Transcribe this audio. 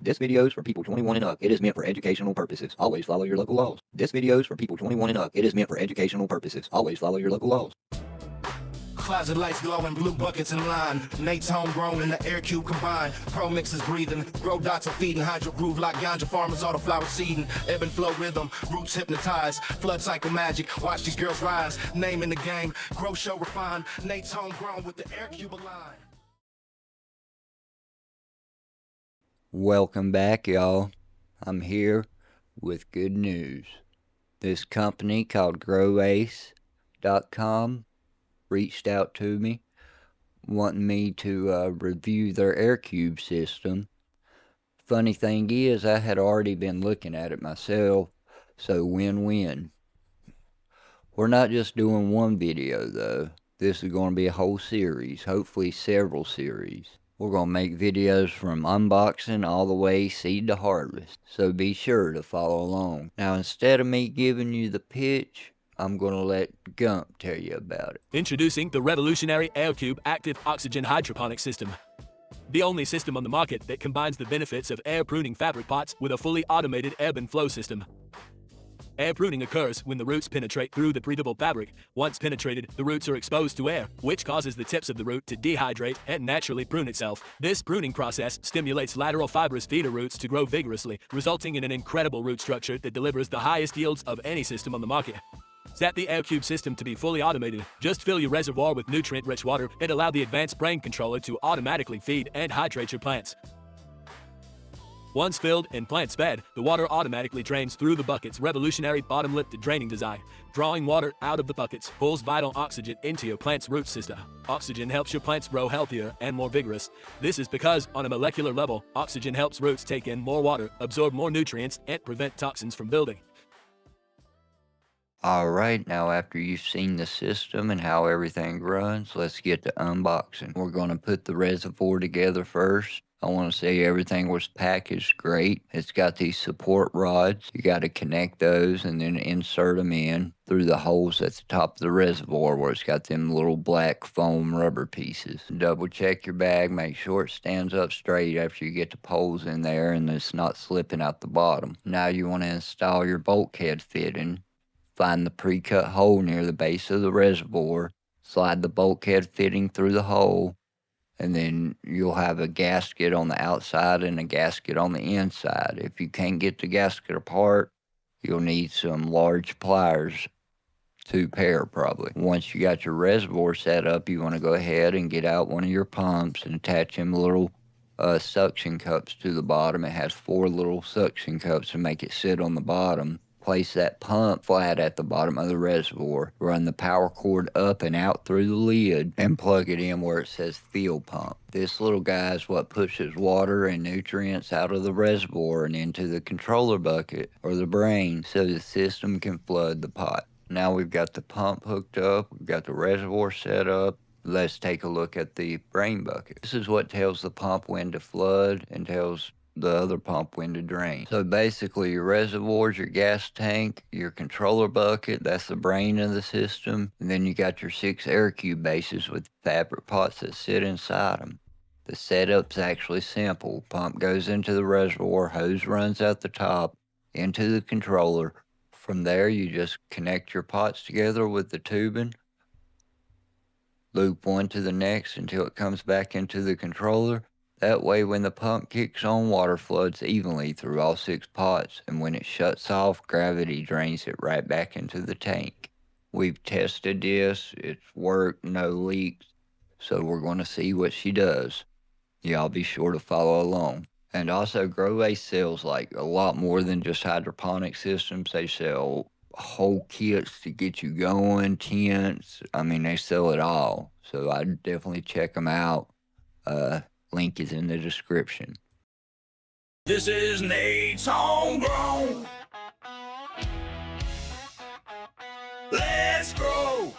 This video is for people 21 and up. It is meant for educational purposes. Always follow your local laws. This video is for people 21 and up. It is meant for educational purposes. Always follow your local laws. Closet lights glowing, blue buckets in line. Nate's homegrown and the AirCube combined. Pro mix is breathing, grow dots are feeding. Hydroponics like ganja farmers, all the flowers seeding. Ebb and flow rhythm, roots hypnotize. Flood cycle magic, watch these girls rise. Name in the game, grow show refined. Nate's homegrown with the AirCube aligned. Welcome back, y'all. I'm here with good news. This company called GrowAce.com reached out to me wanting me to review their AirCube system. Funny thing is, I had already been looking at it myself, so win-win. We're not just doing one video though. This is going to be a whole series, hopefully several series. We're going to make videos from unboxing all the way seed to harvest, so be sure to follow along. Now, instead of me giving you the pitch, I'm going to let Gump tell you about it. Introducing the revolutionary AirCube Active Oxygen Hydroponics System. The only system on the market that combines the benefits of air pruning fabric pots with a fully automated ebb and flow system. Air pruning occurs when the roots penetrate through the breathable fabric. Once penetrated, the roots are exposed to air, which causes the tips of the root to dehydrate and naturally prune itself. This pruning process stimulates lateral fibrous feeder roots to grow vigorously, resulting in an incredible root structure that delivers the highest yields of any system on the market. Set the AirCube system to be fully automated. Just fill your reservoir with nutrient-rich water and allow the advanced brain controller to automatically feed and hydrate your plants. Once filled and plants fed, the water automatically drains through the bucket's revolutionary bottom-lifted draining design. Drawing water out of the buckets pulls vital oxygen into your plant's root system. Oxygen helps your plants grow healthier and more vigorous. This is because, on a molecular level, oxygen helps roots take in more water, absorb more nutrients, and prevent toxins from building. Alright, now after you've seen the system and how everything runs, let's get to unboxing. We're going to put the reservoir together first. I want to say everything was packaged great. It's got these support rods. You got to connect those and then insert them in through the holes at the top of the reservoir where it's got them little black foam rubber pieces. Double check your bag, make sure it stands up straight after you get the poles in there and it's not slipping out the bottom. Now you want to install your bulkhead fitting. Find the pre-cut hole near the base of the reservoir, slide the bulkhead fitting through the hole, and then you'll have a gasket on the outside and a gasket on the inside. If you can't get the gasket apart, you'll need some large pliers, 2 pair probably. Once you got your reservoir set up, you want to go ahead and get out one of your pumps and attach them little suction cups to the bottom. It has 4 little suction cups to make it sit on the bottom. Place that pump flat at the bottom of the reservoir. Run the power cord up and out through the lid and plug it in where it says field pump. This little guy is what pushes water and nutrients out of the reservoir and into the controller bucket or the brain so the system can flood the pot. Now we've got the pump hooked up, we've got the reservoir set up. Let's take a look at the brain bucket. This is what tells the pump when to flood and tells the other pump when to drain. So basically your reservoirs, your gas tank, your controller bucket, that's the brain of the system. And then you got your 6 AirCube bases with fabric pots that sit inside them. The setup's actually simple. Pump goes into the reservoir, hose runs out the top into the controller. From there you just connect your pots together with the tubing. Loop one to the next until it comes back into the controller. That way when the pump kicks on, water floods evenly through all 6 pots, and when it shuts off, gravity drains it right back into the tank. We've tested this, it's worked, no leaks, so we're going to see what she does. Y'all be sure to follow along. And also, GrowAce sells like a lot more than just hydroponic systems. They sell whole kits to get you going, tents, I mean they sell it all. So I'd definitely check them out. Link is in the description. This is Nate's homegrown. Let's grow.